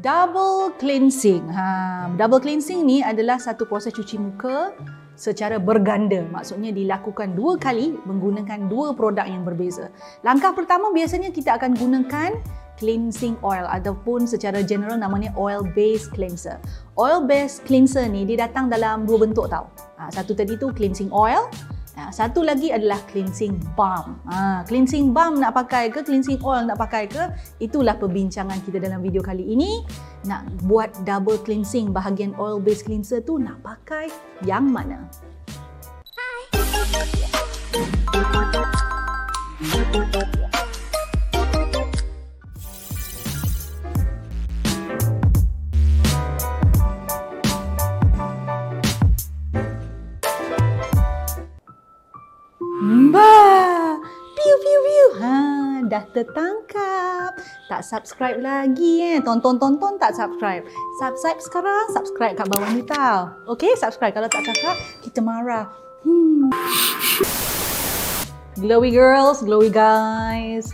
Double cleansing. Double cleansing ni adalah satu proses cuci muka secara berganda. Maksudnya dilakukan 2 kali menggunakan 2 produk yang berbeza. Langkah pertama biasanya kita akan gunakan cleansing oil ataupun secara general namanya oil based cleanser. Oil based cleanser ni dia datang dalam 2 bentuk tau. Satu tadi tu cleansing oil. Satu lagi adalah cleansing balm. Cleansing balm nak pakai ke, cleansing oil nak pakai ke, itulah perbincangan kita dalam video kali ini. Nak buat double cleansing bahagian oil based cleanser tu nak pakai yang mana? Dah tertangkap. Tak subscribe lagi Tonton tak subscribe. Subscribe sekarang, subscribe kat bawah ni tau. Okay, subscribe. Kalau tak subscribe, kita marah. Glowy girls, glowy guys.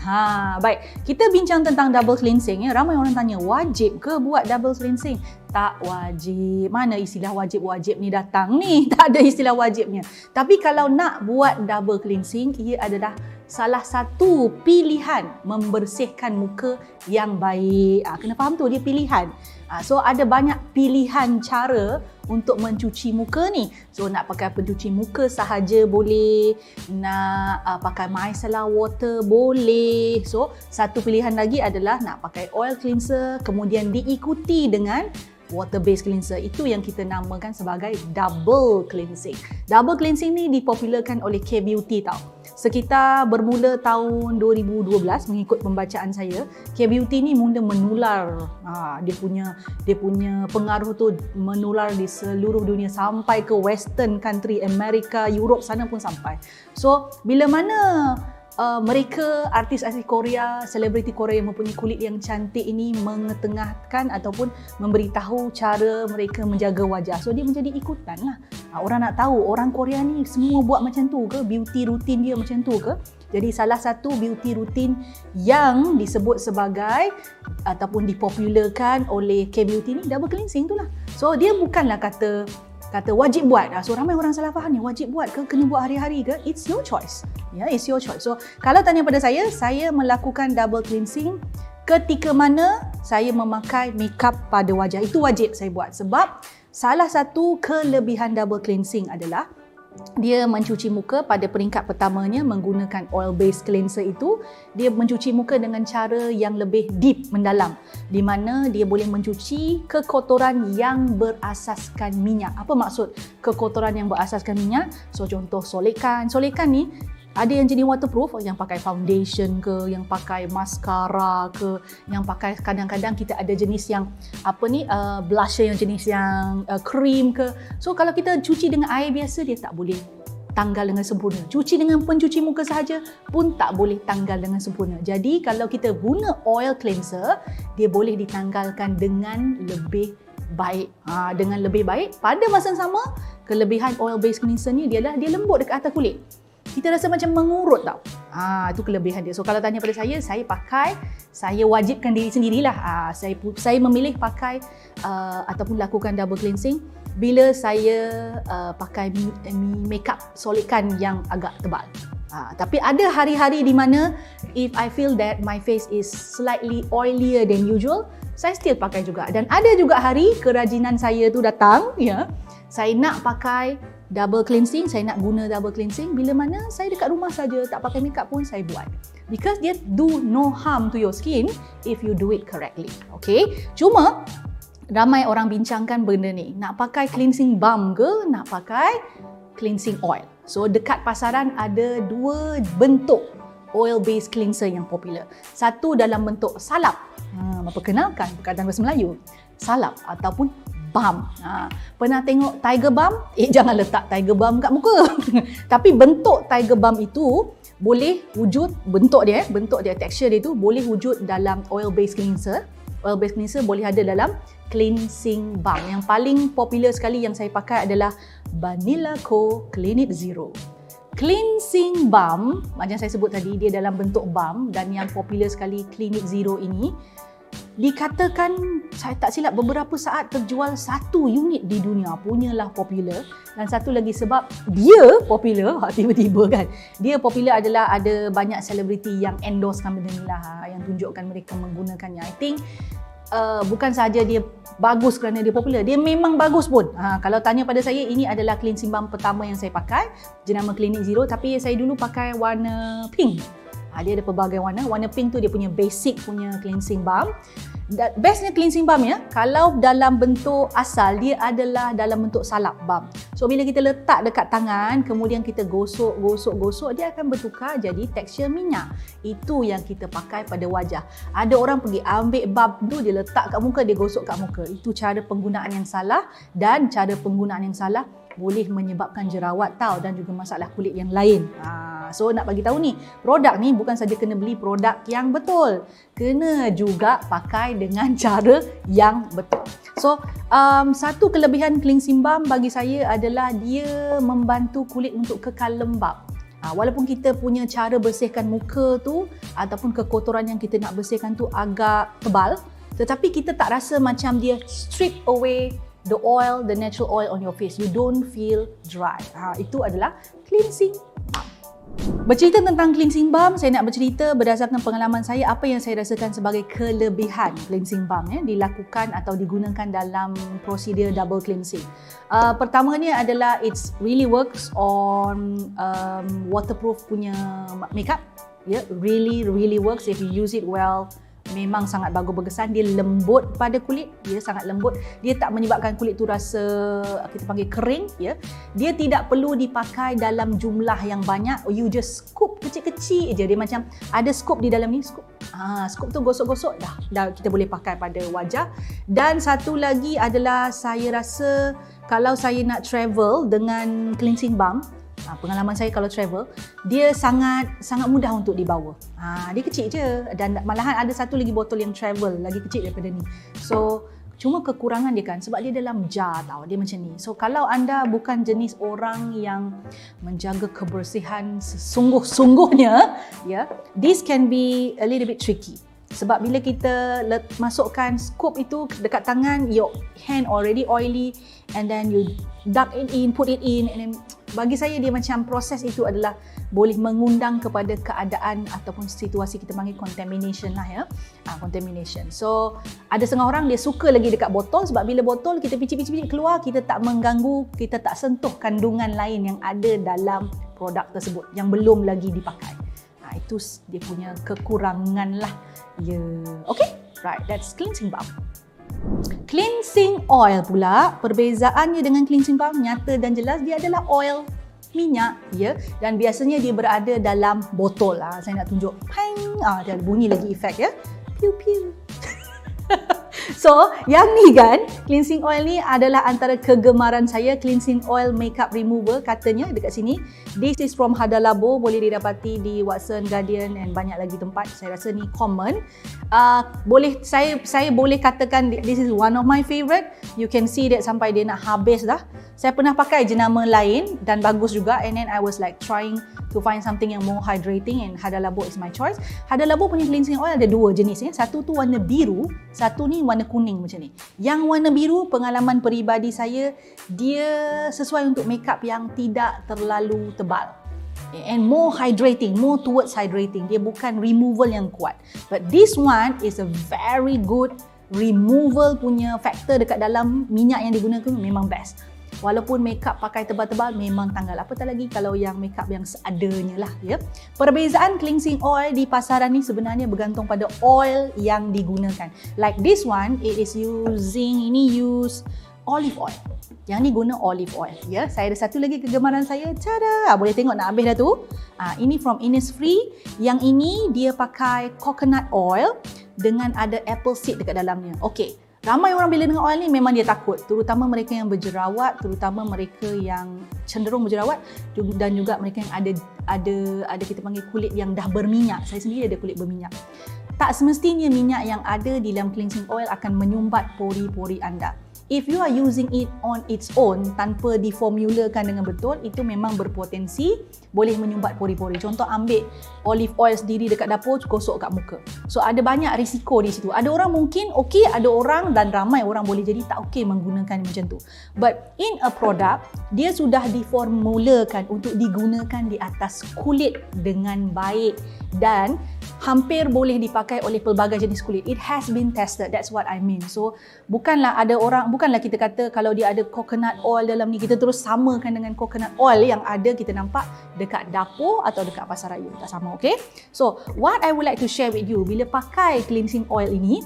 Baik. Kita bincang tentang double cleansing ya. Ramai orang tanya, wajib ke buat double cleansing? Tak wajib. Mana istilah wajib-wajib ni datang ni? Tak ada istilah wajibnya. Tapi kalau nak buat double cleansing, ia adalah salah satu pilihan membersihkan muka yang baik. Kena faham tu, dia pilihan. So ada banyak pilihan cara untuk mencuci muka ni. So nak pakai pencuci muka sahaja boleh, nak pakai micellar water boleh. So satu pilihan lagi adalah nak pakai oil cleanser kemudian diikuti dengan water based cleanser. Itu yang kita namakan sebagai double cleansing. Double cleansing ni dipopularkan oleh K-Beauty tau. Sekitar bermula tahun 2012 mengikut pembacaan saya, K-Beauty ni mula menular. Dia punya pengaruh tu menular di seluruh dunia sampai ke western country, Amerika, Europe sana pun sampai. So bila mana mereka artis-artis Korea, selebriti Korea yang mempunyai kulit yang cantik ini mengetengahkan ataupun memberitahu cara mereka menjaga wajah. So dia menjadi ikutan lah. Orang nak tahu orang Korea ni semua buat macam tu ke? Beauty routine dia macam tu ke? Jadi salah satu beauty routine yang disebut sebagai ataupun dipopularkan oleh K-Beauty ni double cleansing tu lah. So dia bukanlah kata wajib buat. So ramai orang salah faham ni, wajib buat ke, kena buat hari-hari ke? It's your choice. It's your choice. So kalau tanya pada saya melakukan double cleansing ketika mana saya memakai makeup pada wajah. Itu wajib saya buat sebab salah satu kelebihan double cleansing adalah dia mencuci muka pada peringkat pertamanya menggunakan oil based cleanser itu. Dia mencuci muka dengan cara yang lebih deep, mendalam, di mana dia boleh mencuci kekotoran yang berasaskan minyak. Apa maksud kekotoran yang berasaskan minyak? So contoh solekan ni ada yang jenis waterproof, yang pakai foundation ke, yang pakai mascara ke, yang pakai kadang-kadang kita ada jenis yang blusher yang jenis yang cream ke. So kalau kita cuci dengan air biasa dia tak boleh tanggal dengan sempurna. Cuci dengan pencuci muka sahaja pun tak boleh tanggal dengan sempurna. Jadi kalau kita guna oil cleanser, dia boleh ditanggalkan dengan lebih baik. Dengan lebih baik. Pada masa yang sama, kelebihan oil based cleanser ni dia lembut dekat atas kulit. Kita rasa macam mengurut tau. Itu kelebihan dia. So kalau tanya pada saya wajibkan diri sendirilah. Saya memilih pakai ataupun lakukan double cleansing bila saya pakai makeup solekan yang agak tebal. Tapi ada hari-hari di mana if I feel that my face is slightly oilier than usual, saya still pakai juga. Dan ada juga hari kerajinan saya tu datang, saya nak pakai double cleansing, saya nak guna double cleansing bila mana saya dekat rumah saja, tak pakai makeup pun saya buat. Because dia do no harm to your skin if you do it correctly. Okay? Cuma ramai orang bincangkan benda ni. Nak pakai cleansing balm ke, nak pakai cleansing oil. So dekat pasaran ada 2 bentuk oil based cleanser yang popular. Satu dalam bentuk salap. Memperkenalkan perkataan bahasa Melayu. Salap ataupun balm. Pernah tengok tiger balm? Jangan letak tiger balm kat muka. Tapi bentuk tiger balm itu boleh wujud, bentuk dia, texture dia tu boleh wujud dalam oil based cleanser. Oil based cleanser boleh ada dalam cleansing balm. Yang paling popular sekali yang saya pakai adalah Banila Co Clinic Zero. Cleansing balm, macam saya sebut tadi, dia dalam bentuk balm, dan yang popular sekali Clinic Zero ini Dikatakan, saya tak silap, beberapa saat terjual 1 unit di dunia. Punyalah popular. Dan satu lagi sebab dia popular, tiba-tiba kan, dia popular adalah ada banyak selebriti yang endorsekan benda ni lah, yang tunjukkan mereka menggunakannya. I think bukan sahaja dia bagus kerana dia popular, dia memang bagus pun. Kalau tanya pada saya, ini adalah cleansing balm pertama yang saya pakai, jenama Clinic Zero, tapi saya dulu pakai warna pink. Dia ada pelbagai warna. Warna pink tu dia punya basic punya cleansing balm. Bestnya cleansing balm ya, kalau dalam bentuk asal dia adalah dalam bentuk salap balm. So bila kita letak dekat tangan, kemudian kita gosok, dia akan bertukar jadi tekstur minyak. Itu yang kita pakai pada wajah. Ada orang pergi ambil balm tu, dia letak kat muka, dia gosok kat muka. Itu cara penggunaan yang salah, dan cara penggunaan yang salah boleh menyebabkan jerawat tau, dan juga masalah kulit yang lain. So nak bagi tahu ni, produk ni bukan saja kena beli produk yang betul, kena juga pakai dengan cara yang betul. So satu kelebihan cleansing balm bagi saya adalah dia membantu kulit untuk kekal lembap. Walaupun kita punya cara bersihkan muka tu ataupun kekotoran yang kita nak bersihkan tu agak tebal, tetapi kita tak rasa macam dia strip away the oil, the natural oil on your face. You don't feel dry. Itu adalah cleansing balm. Bercerita tentang cleansing balm, saya nak bercerita berdasarkan pengalaman saya apa yang saya rasakan sebagai kelebihan cleansing balm dilakukan atau digunakan dalam prosedur double cleansing. Pertamanya adalah it's really works on waterproof punya makeup. Really works if you use it well. Memang sangat bagus berkesan. Dia lembut pada kulit, dia sangat lembut. Dia tak menyebabkan kulit tu rasa kita panggil kering. Dia tidak perlu dipakai dalam jumlah yang banyak. You just scoop kecil-kecil je. Dia macam ada scoop di dalam ni. Scoop tu gosok-gosok dah kita boleh pakai pada wajah. Dan satu lagi adalah saya rasa kalau saya nak travel dengan cleansing balm, pengalaman saya kalau travel, dia sangat mudah untuk dibawa. Dia kecil je, dan malahan ada satu lagi botol yang travel lagi kecil daripada ni. So cuma kekurangan dia kan, sebab dia dalam jar tau, dia macam ni. So kalau anda bukan jenis orang yang menjaga kebersihan sesungguh-sungguhnya, this can be a little bit tricky. Sebab bila kita masukkan scoop itu dekat tangan, your hand already oily, and then you dunk it in, put it in, and then bagi saya dia macam proses itu adalah boleh mengundang kepada keadaan ataupun situasi kita panggil contamination lah contamination. So ada setengah orang dia suka lagi dekat botol, sebab bila botol kita picit-picit keluar, kita tak mengganggu, kita tak sentuh kandungan lain yang ada dalam produk tersebut yang belum lagi dipakai. Itu dia punya kekurangan lah. Okay, right, that's cleansing balm. Cleansing oil pula, perbezaannya dengan cleansing balm nyata dan jelas, dia adalah oil, minyak, dan biasanya dia berada dalam botol. Saya nak tunjuk, pang, dia bunyi lagi efek piu piu. So, yang ni kan, cleansing oil ni adalah antara kegemaran saya, cleansing oil makeup remover katanya dekat sini. This is from Hada Labo, boleh didapati di Watson, Guardian and banyak lagi tempat. Saya rasa ni common. Saya boleh katakan this is one of my favorite. You can see that sampai dia nak habis dah. Saya pernah pakai jenama lain dan bagus juga, and then I was like trying to find something yang more hydrating, and Hada Labo is my choice. Hada Labo punya cleansing oil ada dua jenis. Satu tu warna biru, satu ni warna kuning macam ni. Yang warna biru, pengalaman peribadi saya, dia sesuai untuk makeup yang tidak terlalu tebal. And more hydrating, more towards hydrating. Dia bukan removal yang kuat. But this one is a very good removal punya factor dekat dalam minyak yang digunakan, memang best. Walaupun makeup pakai tebal-tebal memang tanggal, apatah lagi kalau yang makeup yang seadanya lah. Perbezaan cleansing oil di pasaran ni sebenarnya bergantung pada oil yang digunakan. Like this one, it is use olive oil. Yang ni guna olive oil. Saya ada satu lagi kegemaran saya. Tada! Boleh tengok nak habis dah tu. Ini from Innisfree. Yang ini dia pakai coconut oil dengan ada apple seed dekat dalamnya. Okay. Ramai orang bila dengar oil ni memang dia takut, terutama mereka yang berjerawat, terutama mereka yang cenderung berjerawat, dan juga mereka yang ada kita panggil kulit yang dah berminyak. Saya sendiri ada kulit berminyak. Tak semestinya minyak yang ada di dalam cleansing oil akan menyumbat pori-pori anda. If you are using it on its own tanpa diformulakan dengan betul, itu memang berpotensi boleh menyumbat pori-pori. Contoh ambil olive oil sendiri dekat dapur, gosok kat muka. So ada banyak risiko di situ. Ada orang mungkin okey, ada orang dan ramai orang boleh jadi tak okey menggunakan macam tu. But in a product, dia sudah diformulakan untuk digunakan di atas kulit dengan baik dan hampir boleh dipakai oleh pelbagai jenis kulit. It has been tested. That's what I mean. So bukanlah kita kata kalau dia ada coconut oil dalam ni, kita terus samakan dengan coconut oil yang ada kita nampak dekat dapur atau dekat pasar raya. Tak sama, okay? So what I would like to share with you, bila pakai cleansing oil ini,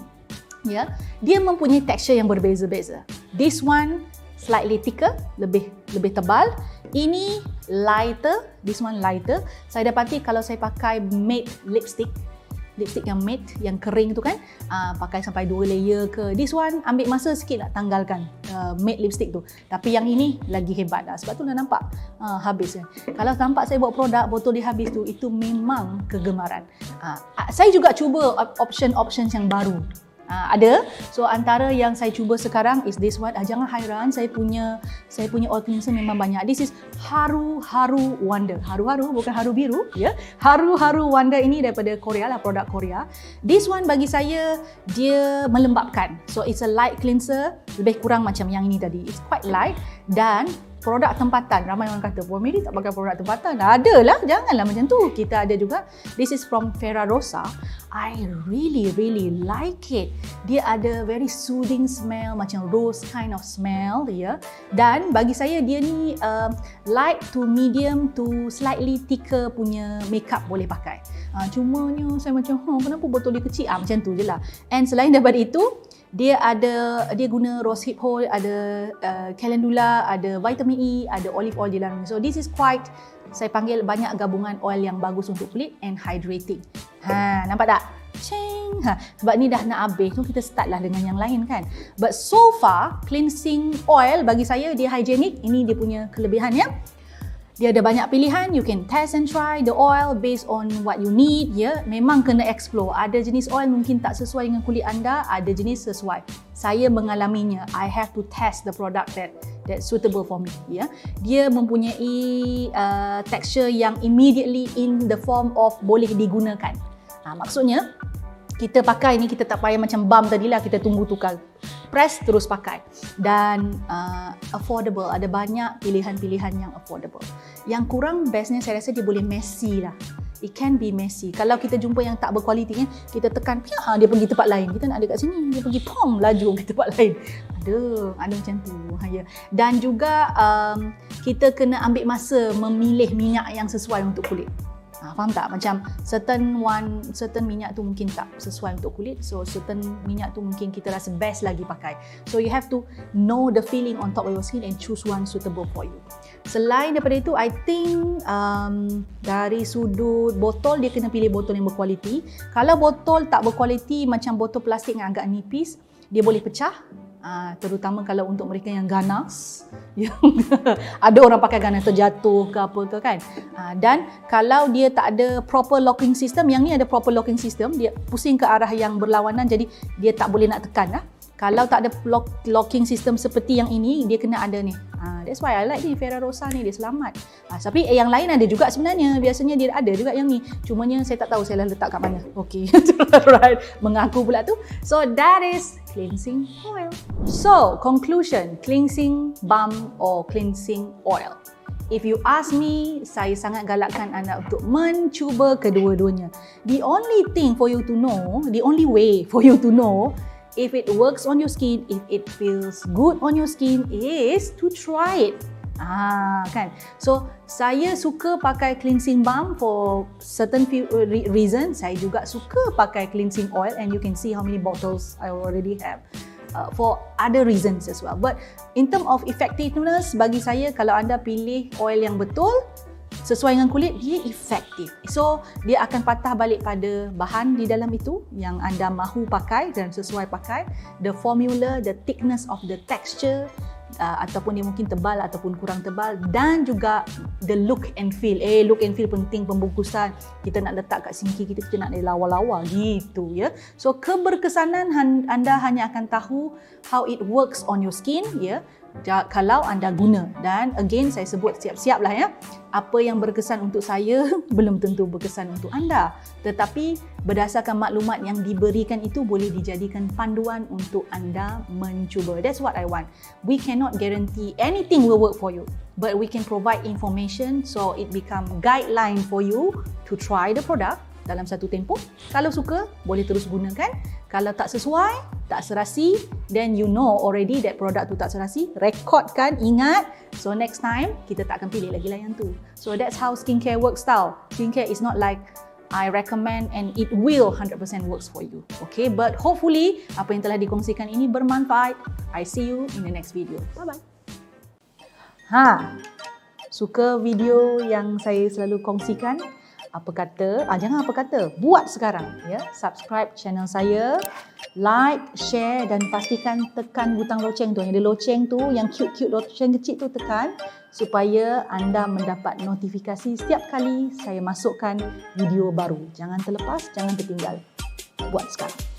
dia mempunyai tekstur yang berbeza-beza. This one slightly thicker, lebih tebal. Ini lighter, this one lighter. Saya dapati kalau saya pakai matte lipstick yang matte, yang kering tu kan, pakai sampai 2 layer ke. This one ambil masa sikit nak tanggalkan matte lipstick tu. Tapi yang ini lagi hebat dah. Sebab tu dah nampak habis kan. Kalau nampak saya buat produk, botol dia habis tu, itu memang kegemaran. Saya juga cuba option yang baru. Ada. So antara yang saya cuba sekarang is this one. Jangan hairan, saya punya oil cleanser memang banyak. This is Haru Wonder. Haru bukan haru biru, ya. Haru Wonder ini daripada Korea lah, produk Korea. This one bagi saya dia melembapkan. So it's a light cleanser, lebih kurang macam yang ini tadi. It's quite light dan produk tempatan. Ramai orang kata, Puan Mary tak pakai produk tempatan. Adalah, janganlah macam tu. Kita ada juga. This is from Ferrarosa. I really like it. Dia ada very soothing smell, macam rose kind of smell, ya. Dan bagi saya dia ni light to medium to slightly thicker punya makeup boleh pakai. Cumanya saya macam, kenapa botol dia kecil? Macam tu je lah. And selain daripada itu, dia guna rose hip oil, ada calendula, ada vitamin E, ada olive oil di dalamnya. So this is quite, saya panggil banyak gabungan oil yang bagus untuk kulit and hydrating. Nampak tak? Sebab ni dah nak habis tu, kita start lah dengan yang lain kan. But so far, cleansing oil bagi saya dia hygienic. Ini dia punya kelebihannya. Dia ada banyak pilihan, you can test and try the oil based on what you need, ya. Memang kena explore. Ada jenis oil mungkin tak sesuai dengan kulit anda, ada jenis sesuai. Saya mengalaminya. I have to test the product that suitable for me, ya. Dia mempunyai texture yang immediately in the form of boleh digunakan. Maksudnya kita pakai ni, kita tak payah macam balm tadilah, kita tunggu tukar. Press terus pakai. Dan affordable, ada banyak pilihan-pilihan yang affordable. Yang kurang bestnya saya rasa dia boleh messy lah. It can be messy. Kalau kita jumpa yang tak berkualiti kan, kita tekan, dia pergi tempat lain. Kita nak ada kat sini, dia pergi laju ke tempat lain. Ada macam tu. Dan juga kita kena ambil masa memilih minyak yang sesuai untuk kulit. Faham tak? Macam certain minyak tu mungkin tak sesuai untuk kulit. So certain minyak tu mungkin kita rasa best lagi pakai. So you have to know the feeling on top of your skin and choose one suitable for you. Selain daripada itu, I think dari sudut botol, dia kena pilih botol yang berkualiti. Kalau botol tak berkualiti, macam botol plastik yang agak nipis, dia boleh pecah. Terutama kalau untuk mereka yang ganas. Ada orang pakai ganas terjatuh ke apa ke kan. Dan kalau dia tak ada proper locking system, yang ni ada proper locking system, dia pusing ke arah yang berlawanan, jadi dia tak boleh nak tekan lah. Kalau tak ada locking system seperti yang ini, dia kena ada ni. That's why I like ni, Ferrarosa ni, dia selamat. Tapi yang lain ada juga sebenarnya. Biasanya dia ada juga yang ni. Cumanya saya tak tahu saya letak kat mana. Okay. Right. Mengaku pula tu. So that is cleansing oil. So conclusion, cleansing balm or cleansing oil. If you ask me, saya sangat galakkan anda untuk mencuba kedua-duanya. The only thing for you to know, the only way for you to know if it works on your skin, if it feels good on your skin, is to try it. Kan? So, saya suka pakai cleansing balm for certain few reasons. Saya juga suka pakai cleansing oil, and you can see how many bottles I already have. For other reasons as well. But in terms of effectiveness, bagi saya, kalau anda pilih oil yang betul, sesuai dengan kulit, dia efektif. So, dia akan patah balik pada bahan di dalam itu yang anda mahu pakai dan sesuai pakai. The formula, the thickness of the texture, ataupun dia mungkin tebal ataupun kurang tebal, dan juga the look and feel. Look and feel penting, pembungkusan. Kita nak letak kat sinki kita nak lawa-lawa gitu ya. So keberkesanan anda hanya akan tahu how it works on your skin ya. Kalau anda guna. Dan again saya sebut siap-siap lah ya, apa yang berkesan untuk saya belum tentu berkesan untuk anda, tetapi berdasarkan maklumat yang diberikan itu boleh dijadikan panduan untuk anda mencuba. That's what I want. We cannot guarantee anything will work for you, but we can provide information so it become guideline for you to try the product dalam satu tempoh. Kalau suka, boleh terus gunakan. Kalau tak sesuai, tak serasi, then you know already that produk tu tak serasi, rekodkan, ingat. So next time, kita tak akan pilih lagi layan tu. So that's how skincare works tau. Skincare is not like I recommend and it will 100% works for you. Okay, but hopefully apa yang telah dikongsikan ini bermanfaat. I see you in the next video. Bye-bye. Suka video yang saya selalu kongsikan? Apa kata, jangan apa kata, buat sekarang ya. Subscribe channel saya, like, share dan pastikan tekan butang loceng tu. Yang ada loceng tu, yang cute-cute loceng kecil tu tekan supaya anda mendapat notifikasi setiap kali saya masukkan video baru. Jangan terlepas, jangan tertinggal. Buat sekarang.